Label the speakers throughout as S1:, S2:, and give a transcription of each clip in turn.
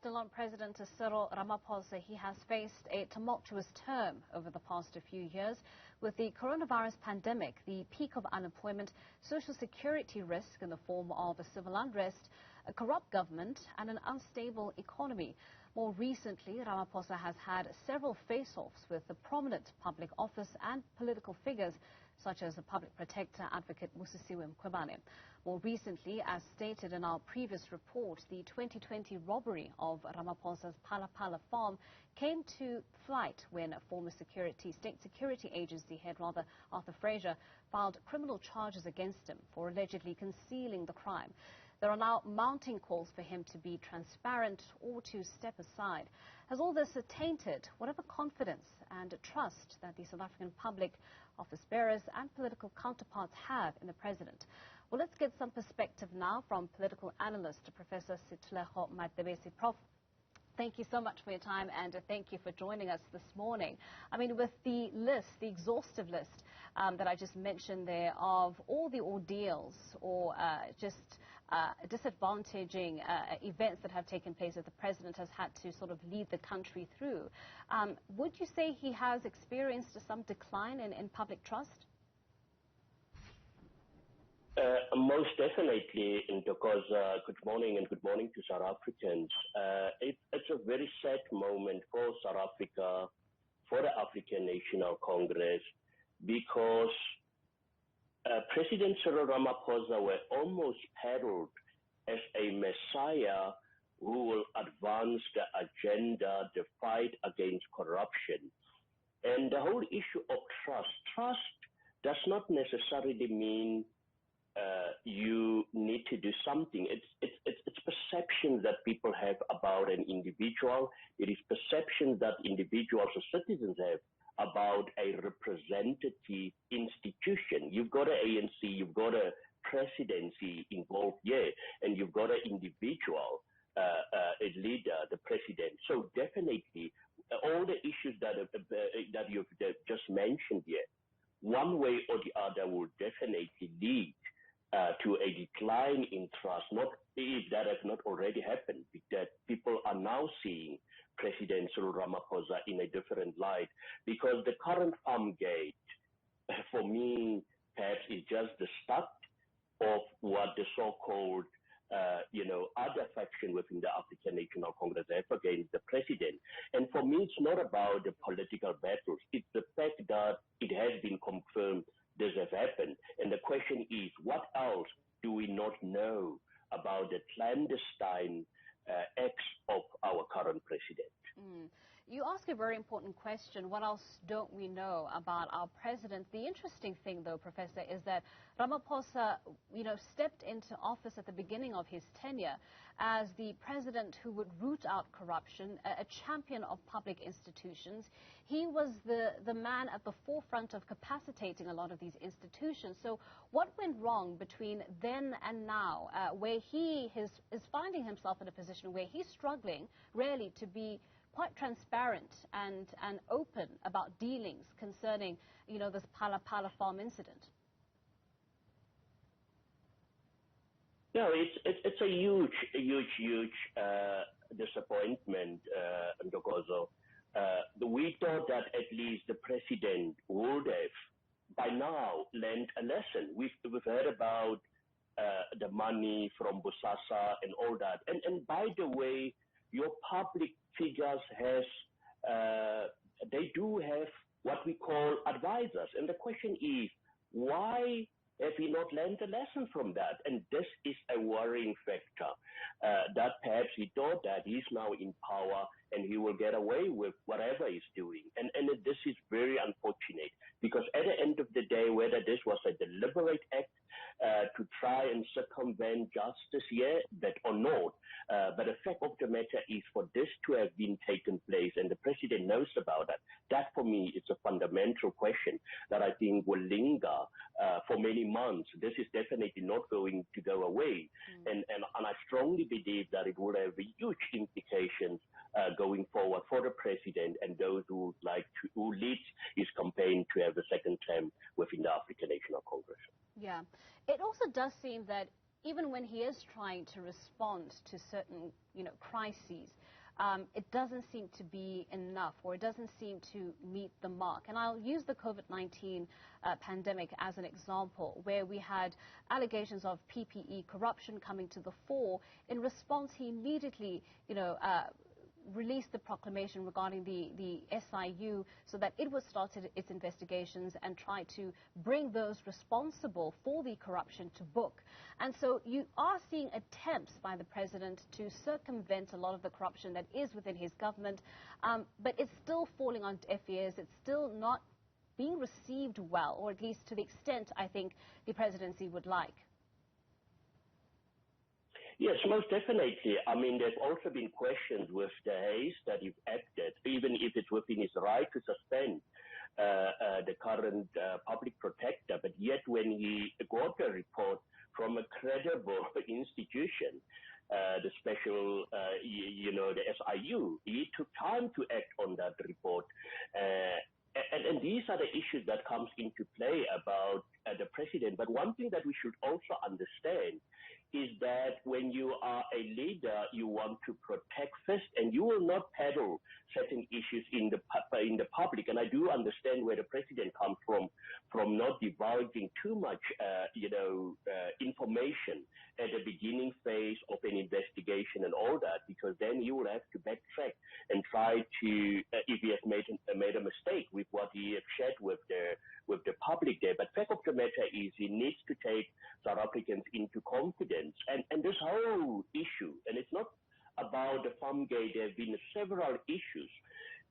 S1: Ceylon President Cyril Ramaphosa, he has faced a tumultuous term over the past few years with the coronavirus pandemic, the peak of unemployment, social security risk in the form of a civil unrest, a corrupt government and an unstable economy. More recently, Ramaphosa has had several face-offs with the prominent public office and political figures such as the Public Protector Advocate Busisiwe Mkhwebane. More recently, as stated in our previous report, the 2020 robbery of Ramaphosa's Phala Phala farm came to flight when former State Security Agency head Arthur Fraser filed criminal charges against him for allegedly concealing the crime. There are now mounting calls for him to be transparent or to step aside. Has all this tainted whatever confidence and trust that the South African public, office bearers and political counterparts have in the president? Well, let's get some perspective now from political analyst Professor Sethulego Matebesi. Prof, thank you so much for your time and thank you for joining us this morning. I mean, with the list, the exhaustive list that I just mentioned there of all the ordeals or disadvantaging events that have taken place that the president has had to sort of lead the country through, would you say he has experienced some decline in public trust?
S2: Most definitely, because good morning and good morning to South Africans. It's a very sad moment for South Africa, for the African National Congress, because President Cyril Ramaphosa were almost peddled as a messiah who will advance the agenda, the fight against corruption. And the whole issue of trust does not necessarily mean you need to do something. It's perception that people have about an individual. It is perception that individuals or citizens have about a representative institution. You've got an ANC, you've got a presidency involved here, and you've got an individual, a leader, the president. So definitely, all the issues that you've just mentioned here, one way or the other will definitely lead to a decline in trust, not if that has not already happened, that people are now seeing President Cyril Ramaphosa in a different light, because the current farm gate, for me, perhaps is just the start of what the so-called, other faction within the African National Congress have against the president. And for me, it's not about the political battles. It's the fact that it has been confirmed this has happened. And the question is, what else do we not know about the clandestine acts of our current president?
S1: You ask a very important question. What else don't we know about our president? The interesting thing, though, Professor, is that Ramaphosa, stepped into office at the beginning of his tenure as the president who would root out corruption, a champion of public institutions. He was the man at the forefront of capacitating a lot of these institutions. So what went wrong between then and now, where he is finding himself in a position where he's struggling really to be quite transparent and open about dealings concerning, this Phala Phala farm incident?
S2: No, it's a huge disappointment, Ndokozo. We thought that at least the president would have by now learned a lesson. We've heard about the money from Bosasa and all that. And by the way, your public figures they do have what we call advisors. And the question is, why have we not learned a lesson from that? And this is a worrying factor, that perhaps he thought that he's now in power and he will get away with whatever he's doing. And this is very unfortunate, because at the end of the day, whether this was a deliberate act to try and circumvent justice here, that or not, but the fact of the matter is, for this to have been taken place, and the president knows about that, that for me is a fundamental question that I think will linger for many months. This is definitely not going to go away. And I strongly believe that it will have huge implications going forward for the president and those who leads his campaign to have a second term within the African National Congress.
S1: Yeah. It also does seem that even when he is trying to respond to certain, crises, it doesn't seem to be enough, or it doesn't seem to meet the mark. And I'll use the COVID-19 pandemic as an example, where we had allegations of PPE corruption coming to the fore. In response, he immediately, released the proclamation regarding the SIU so that it was started its investigations and try to bring those responsible for the corruption to book. And so you are seeing attempts by the president to circumvent a lot of the corruption that is within his government, but it's still falling on deaf ears. It's still not being received well, or at least to the extent I think the presidency would like.
S2: Yes, most definitely. I mean, there's also been questions with the haste that he's acted, even if it's within his right to suspend the current public protector. But yet when he got a report from a credible institution, the special, the SIU, he took time to act on that report. And these are the issues that comes into play about the president. But one thing that we should also understand is that when you are a leader, you want to protect first, and you will not peddle certain issues in the public. And I do understand where the president comes from not divulging too much, information at the beginning phase of an investigation and all that, because then you will have to backtrack and try to, if he has made a mistake with what he has shared with the public there. But fact of the matter is, he needs to take South Africans into confidence. And this whole issue, and it's not about the farm gate, there have been several issues.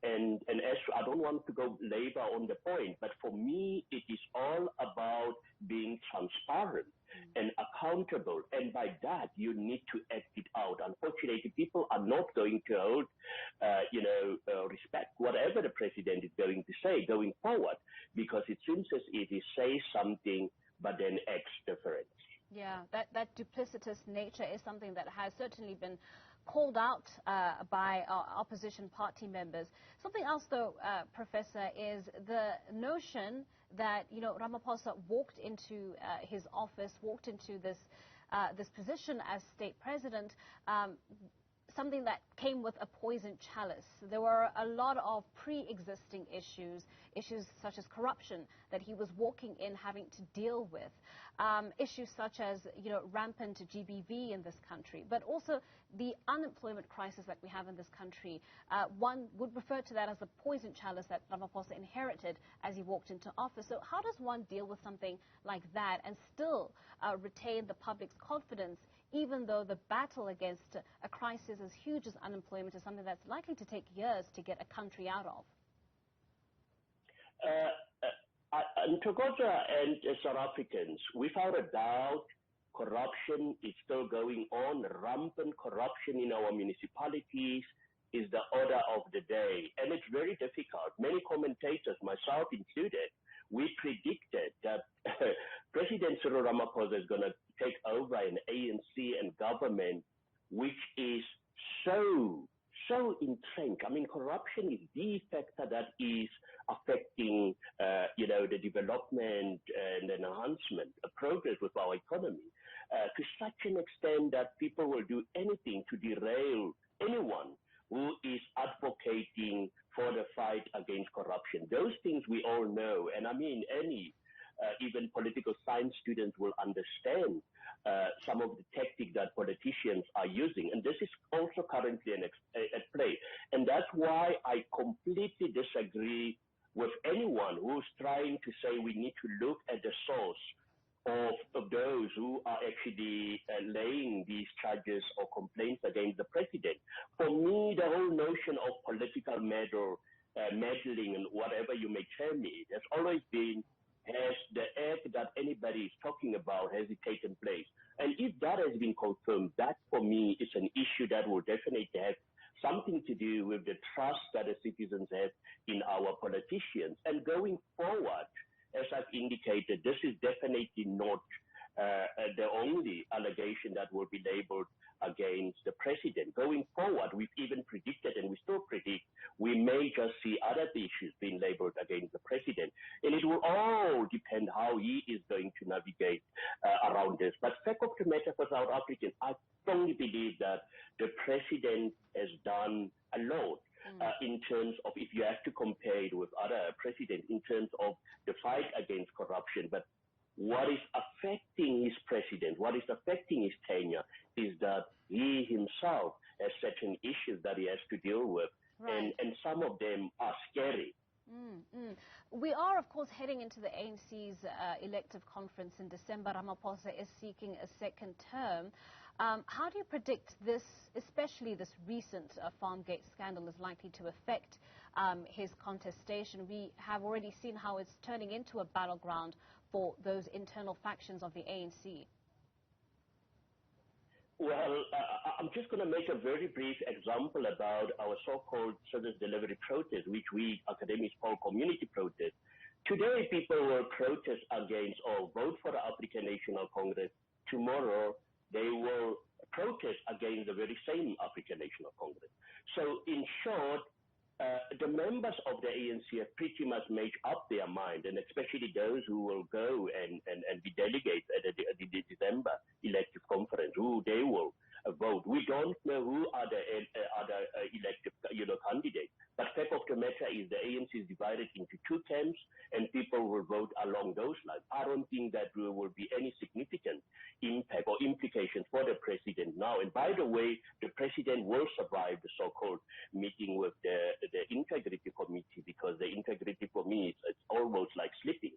S2: And as I don't want to go labor on the point, but for me, it is all about being transparent and accountable. And by that, you need to act it out. Unfortunately, people are not going to hold, respect whatever the president is going to say going forward, because it seems as if he says something but then acts different.
S1: Yeah, that duplicitous nature is something that has certainly been called out by our opposition party members. Something else, though, Professor, is the notion that, Ramaphosa walked into his office, walked into this position as state president, something that came with a poisoned chalice. There were a lot of pre-existing issues such as corruption that he was walking in having to deal with, issues such as, rampant GBV in this country, but also the unemployment crisis that we have in this country. One would refer to that as a poisoned chalice that Ramaphosa inherited as he walked into office. So how does one deal with something like that and still retain the public's confidence, even though the battle against a crisis as huge as unemployment is something that's likely to take years to get a country out of?
S2: Togoja and South Africans, without a doubt, corruption is still going on. Rampant corruption in our municipalities is the order of the day, and it's very difficult. Many commentators, myself included, we predicted that President Cyril Ramaphosa is going to take over an ANC and government which is so entrenched. I mean, corruption is the factor that is affecting, the development and enhancement, progress with our economy, to such an extent that people will do anything to derail anyone who is advocating for the fight against corruption. Those things we all know, and I mean, even political science students will understand some of the tactics that politicians are using. And this is also currently at play. And that's why I completely disagree with anyone who's trying to say we need to look at the source of those who are actually laying these charges or complaints against the president. For me, the whole notion of political meddling and whatever you may term it has always been, has the act that anybody is talking about, has it taken place? And if that has been confirmed, that for me is an issue that will definitely have something to do with the trust that the citizens have in our politicians. And going forward, as I've indicated, this is definitely not the only allegation that will be labeled against the president. Going forward, we've even predicted, and we still predict, we may just see other issues being labeled against the president. And it will all depend how he is going to navigate around this. But fact of the matter for South Africans, I strongly believe that the president has done a lot in terms of, if you have to compare it with other presidents, in terms of the fight against corruption. But what is affecting his president, what is affecting his tenure, is that he himself has certain issues that he has to deal with, and some of them are scary.
S1: We are, of course, heading into the ANC's elective conference in December. Ramaphosa is seeking a second term. How do you predict this, especially this recent Farmgate scandal, is likely to affect his contestation? We have already seen how it's turning into a battleground for those internal factions of the ANC.
S2: Well, I'm just going to make a very brief example about our so-called service delivery protest, which we academics call community protest. Today, people will protest against or vote for the African National Congress. Tomorrow, they will protest against the very same African National Congress. So, in short, the members of the ANC have pretty much made up their mind, and especially those who will go and be delegates at the December elective conference, who they will vote. We don't know who are the other elective candidates. But fact of the matter is the ANC is divided into two camps, and people will vote along those lines. I don't think that there will be any significant impact or implications for the president now. And by the way, the president will survive the so-called meeting with the integrity committee, because the integrity committee is almost like sleeping.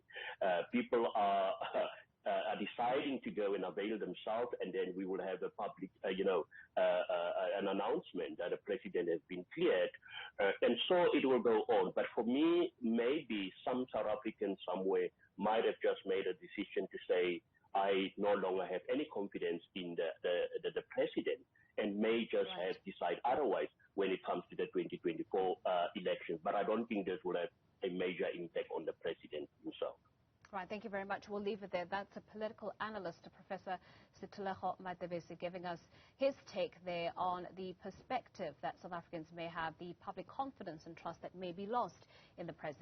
S2: People are deciding to go and avail themselves, and then we will have a public, an announcement that the president has been cleared, and so it will go on. But for me, maybe some South Africans somewhere might have just made a decision to say, I no longer have any confidence in the president, and may just have decided otherwise when it comes to the 2024 elections. But I don't think this will have a major impact on the president himself.
S1: Right, thank you very much. We'll leave it there. That's a political analyst, Professor Sethulego Matebesi, giving us his take there on the perspective that South Africans may have, the public confidence and trust that may be lost in the president.